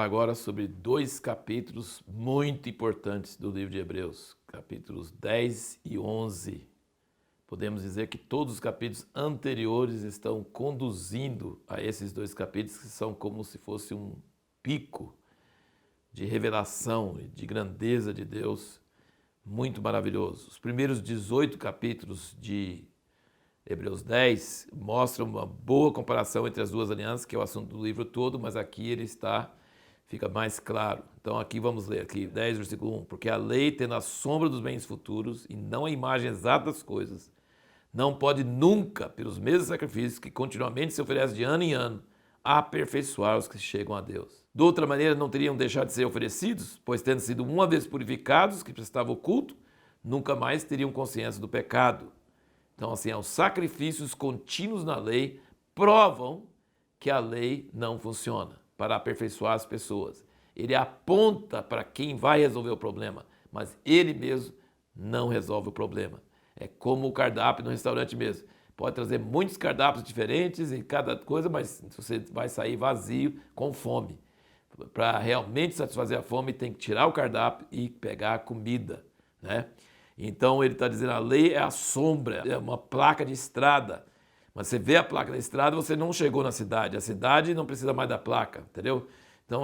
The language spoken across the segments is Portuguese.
falar agora sobre dois capítulos muito importantes do livro de Hebreus, capítulos 10 e 11. Podemos dizer que todos os capítulos anteriores estão conduzindo a esses dois capítulos, que são como se fosse um pico de revelação e de grandeza de Deus, muito maravilhoso. Os primeiros 18 capítulos de Hebreus 10 mostram uma boa comparação entre as duas alianças, que é o assunto do livro todo, mas aqui ele fica mais claro. Então aqui vamos ler, aqui 10, versículo 1. Porque a lei, tendo a sombra dos bens futuros e não a imagem exata das coisas, não pode nunca, pelos mesmos sacrifícios que continuamente se oferecem de ano em ano, aperfeiçoar os que chegam a Deus. De outra maneira, não teriam deixado de ser oferecidos, pois tendo sido uma vez purificados, que prestavam o culto, nunca mais teriam consciência do pecado. Então, assim, os sacrifícios contínuos na lei provam que a lei não funciona para aperfeiçoar as pessoas. Ele aponta para quem vai resolver o problema, mas ele mesmo não resolve o problema. É como o cardápio no restaurante mesmo. Pode trazer muitos cardápios diferentes em cada coisa, mas você vai sair vazio, com fome. Para realmente satisfazer a fome, tem que tirar o cardápio e pegar a comida, né? Então ele está dizendo, a lei é a sombra, é uma placa de estrada. Mas você vê a placa da estrada, você não chegou na cidade. A cidade não precisa mais da placa, entendeu? Então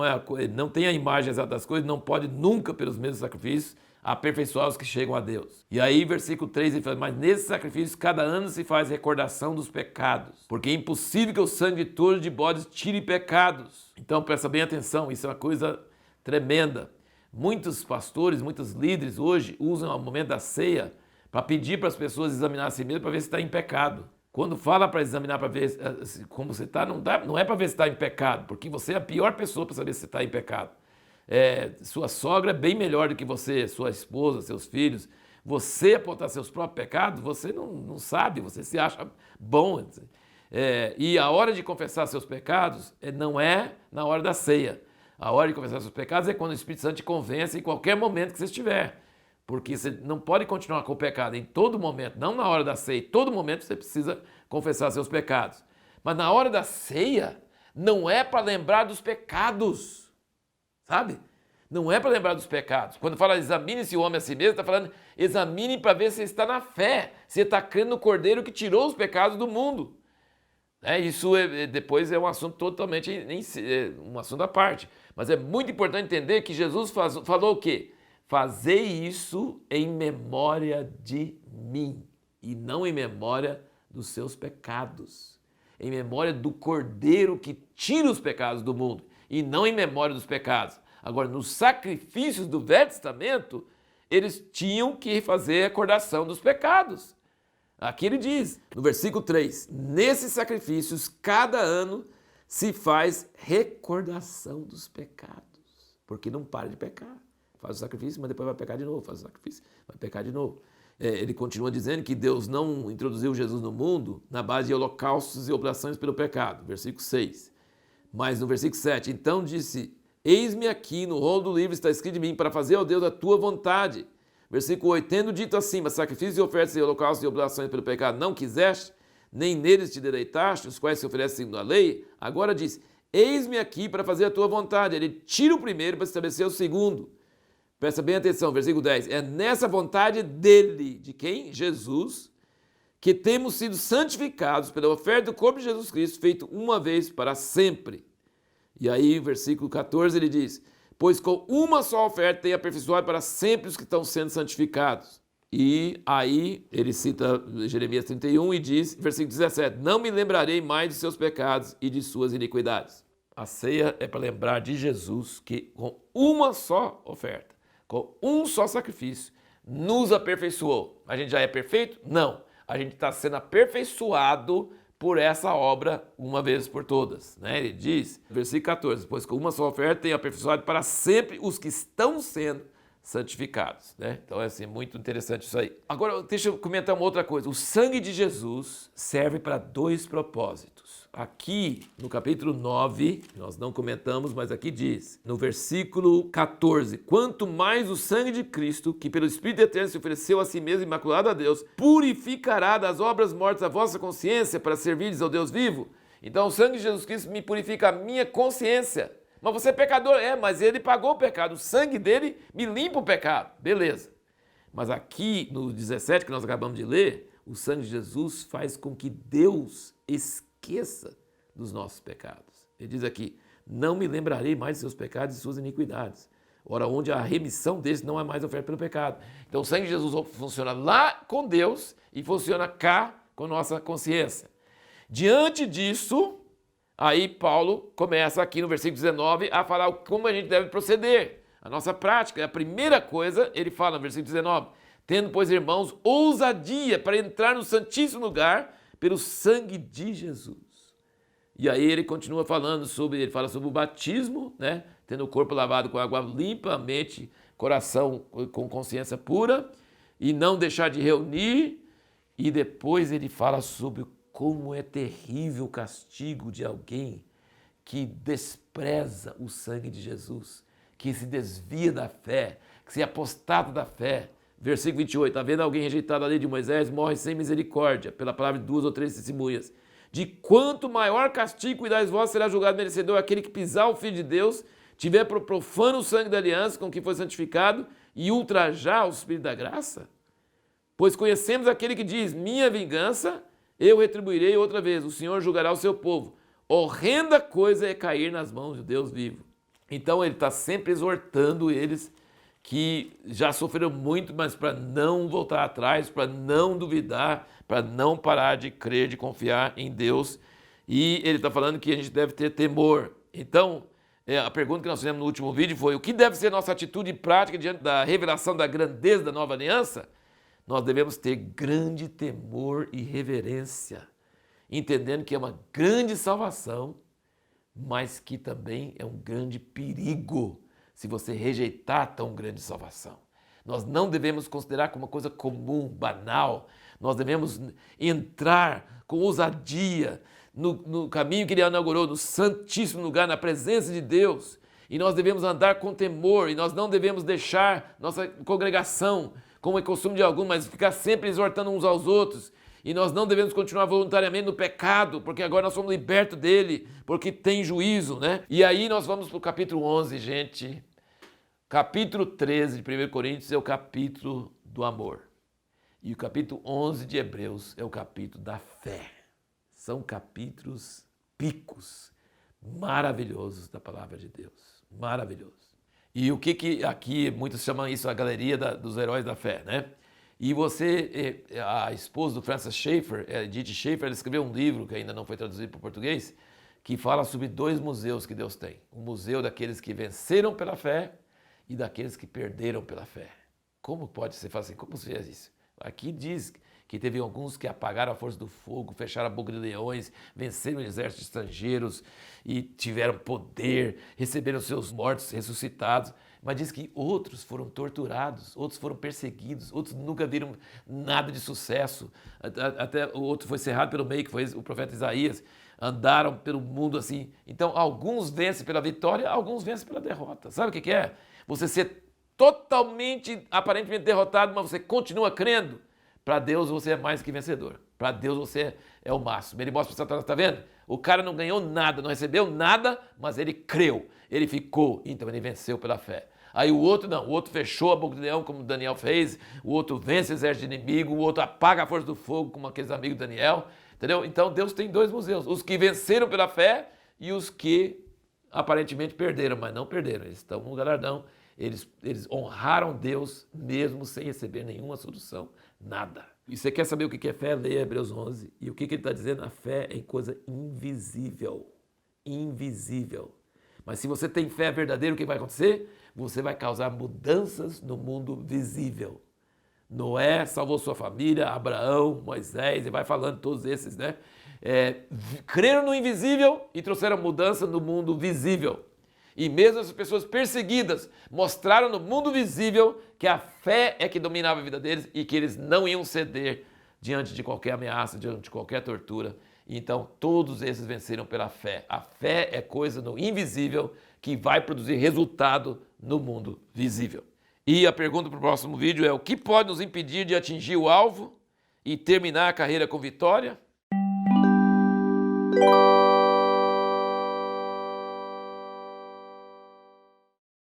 não tem a imagem exata das coisas, não pode nunca, pelos mesmos sacrifícios, aperfeiçoar os que chegam a Deus. E aí, versículo 3, ele fala, mas nesse sacrifício, cada ano se faz recordação dos pecados, porque é impossível que o sangue de touros e de bodes tire pecados. Então, presta bem atenção, isso é uma coisa tremenda. Muitos pastores, muitos líderes hoje usam o momento da ceia para pedir para as pessoas examinar a si mesmo para ver se está em pecado. Quando fala para examinar para ver como você está, não é para ver se está em pecado, porque você é a pior pessoa para saber se está em pecado. Sua sogra é bem melhor do que você, sua esposa, seus filhos. Você apontar seus próprios pecados, você não sabe, você se acha bom. E a hora de confessar seus pecados não é na hora da ceia. A hora de confessar seus pecados é quando o Espírito Santo te convence em qualquer momento que você estiver. Porque você não pode continuar com o pecado em todo momento, não na hora da ceia. Em todo momento você precisa confessar seus pecados. Mas na hora da ceia, não é para lembrar dos pecados. Sabe? Não é para lembrar dos pecados. Quando fala examine-se o homem a si mesmo, está falando examine para ver se está na fé, se está crendo no Cordeiro que tirou os pecados do mundo. Isso depois é um assunto totalmente, um assunto à parte. Mas é muito importante entender que Jesus falou o quê? Fazei isso em memória de mim e não em memória dos seus pecados. Em memória do Cordeiro que tira os pecados do mundo e não em memória dos pecados. Agora, nos sacrifícios do Velho Testamento, eles tinham que fazer recordação dos pecados. Aqui ele diz, no versículo 3, nesses sacrifícios, cada ano se faz recordação dos pecados. Porque não para de pecar. Faz o sacrifício, mas depois vai pecar de novo. Faz o sacrifício, vai pecar de novo. Ele continua dizendo que Deus não introduziu Jesus no mundo na base de holocaustos e oblações pelo pecado. Versículo 6. Mas no versículo 7, então disse, eis-me aqui, no rolo do livro está escrito de mim, para fazer, ó Deus, a tua vontade. Versículo 8, tendo dito assim, mas sacrifícios e ofertas e holocaustos e oblações pelo pecado não quiseste, nem neles te deleitaste, os quais se oferecem segundo a lei, agora diz, eis-me aqui para fazer a tua vontade. Ele tira o primeiro para estabelecer o segundo. Presta bem atenção, versículo 10, é nessa vontade dele, de quem? Jesus, que temos sido santificados pela oferta do corpo de Jesus Cristo, feito uma vez para sempre. E aí, versículo 14, ele diz, pois com uma só oferta tem aperfeiçoado para sempre os que estão sendo santificados. E aí ele cita Jeremias 31 e diz, versículo 17, não me lembrarei mais de seus pecados e de suas iniquidades. A ceia é para lembrar de Jesus que com uma só oferta, com um só sacrifício, nos aperfeiçoou. A gente já é perfeito? Não. A gente está sendo aperfeiçoado por essa obra uma vez por todas. Ele diz, versículo 14, pois com uma só oferta tem aperfeiçoado para sempre os que estão sendo santificados. Então é assim, muito interessante isso aí. Agora, deixa eu comentar uma outra coisa. O sangue de Jesus serve para dois propósitos. Aqui, no capítulo 9, nós não comentamos, mas aqui diz, no versículo 14, quanto mais o sangue de Cristo, que pelo Espírito Eterno se ofereceu a si mesmo imaculado a Deus, purificará das obras mortas a vossa consciência para servirdes ao Deus vivo. Então o sangue de Jesus Cristo me purifica a minha consciência, mas você é pecador. É, mas ele pagou o pecado, o sangue dele me limpa o pecado. Beleza. Mas aqui no 17 que nós acabamos de ler, o sangue de Jesus faz com que Deus esqueça dos nossos pecados. Ele diz aqui, não me lembrarei mais de seus pecados e suas iniquidades. Ora, onde há remissão deles, não há mais oferta pelo pecado. Então o sangue de Jesus funciona lá com Deus e funciona cá com nossa consciência. Diante disso, aí Paulo começa aqui no versículo 19 a falar como a gente deve proceder. A nossa prática, a primeira coisa, ele fala no versículo 19, tendo, pois, irmãos, ousadia para entrar no santíssimo lugar pelo sangue de Jesus. E aí ele continua falando ele fala sobre o batismo, né? Tendo o corpo lavado com água limpa, mente, coração com consciência pura, e não deixar de reunir. E depois ele fala sobre como é terrível o castigo de alguém que despreza o sangue de Jesus, que se desvia da fé, que se apostata da fé. Versículo 28, havendo alguém rejeitado a lei de Moisés, morre sem misericórdia, pela palavra de 2 ou 3 testemunhas. De quanto maior castigo cuidais vós, será julgado merecedor aquele que pisar o Filho de Deus, tiver por profano o sangue da aliança com que foi santificado e ultrajar o Espírito da graça? Pois conhecemos aquele que diz, minha vingança eu retribuirei outra vez, o Senhor julgará o seu povo. Horrenda coisa é cair nas mãos de Deus vivo. Então ele está sempre exortando eles que já sofreram muito, mas para não voltar atrás, para não duvidar, para não parar de crer, de confiar em Deus. E ele está falando que a gente deve ter temor. Então, a pergunta que nós fizemos no último vídeo foi, o que deve ser nossa atitude prática diante da revelação da grandeza da nova aliança? Nós devemos ter grande temor e reverência, entendendo que é uma grande salvação, mas que também é um grande perigo se você rejeitar tão grande salvação. Nós não devemos considerar como uma coisa comum, banal. Nós devemos entrar com ousadia no caminho que ele inaugurou, no santíssimo lugar, na presença de Deus. E nós devemos andar com temor, e nós não devemos deixar nossa congregação, como é costume de alguns, mas ficar sempre exortando uns aos outros. E nós não devemos continuar voluntariamente no pecado, porque agora nós somos libertos dele, porque tem juízo, né? E aí nós vamos para o capítulo 11, gente. Capítulo 13 de 1 Coríntios é o capítulo do amor. E o capítulo 11 de Hebreus é o capítulo da fé. São capítulos picos maravilhosos da palavra de Deus. Maravilhosos. E o que aqui muitos chamam isso a galeria dos heróis da fé, né? E você, a esposa do Francis Schaeffer, Edith Schaeffer, ela escreveu um livro que ainda não foi traduzido para o português, que fala sobre 2 museus que Deus tem. O museu daqueles que venceram pela fé e daqueles que perderam pela fé. Como pode ser assim? Como se fez isso? Aqui diz que teve alguns que apagaram a força do fogo, fecharam a boca de leões, venceram exércitos estrangeiros e tiveram poder, receberam seus mortos ressuscitados. Mas diz que outros foram torturados, outros foram perseguidos, outros nunca viram nada de sucesso. Até o outro foi cerrado pelo meio, que foi o profeta Isaías. Andaram pelo mundo assim. Então, alguns vencem pela vitória, alguns vencem pela derrota. Sabe o que é? Você ser totalmente, aparentemente derrotado, mas você continua crendo. Para Deus você é mais que vencedor. Para Deus você é o máximo. Ele mostra para Satanás, está vendo? O cara não ganhou nada, não recebeu nada, mas ele creu, ele ficou, então ele venceu pela fé. Aí o outro não, o outro fechou a boca do leão, como Daniel fez, o outro vence o exército inimigo, o outro apaga a força do fogo, como aqueles amigos de Daniel, entendeu? Então Deus tem 2 museus, os que venceram pela fé e os que aparentemente perderam, mas não perderam, eles estão no galardão, eles honraram Deus mesmo sem receber nenhuma solução, nada. E você quer saber o que é fé? Leia Hebreus 11. E o que ele está dizendo? A fé é coisa invisível. Invisível. Mas se você tem fé verdadeira, o que vai acontecer? Você vai causar mudanças no mundo visível. Noé salvou sua família, Abraão, Moisés, e vai falando todos esses, né? Creram no invisível e trouxeram mudança no mundo visível. E mesmo essas pessoas perseguidas mostraram no mundo visível que a fé é que dominava a vida deles e que eles não iam ceder diante de qualquer ameaça, diante de qualquer tortura. Então todos esses venceram pela fé. A fé é coisa no invisível que vai produzir resultado no mundo visível. E a pergunta para o próximo vídeo é: o que pode nos impedir de atingir o alvo e terminar a carreira com vitória?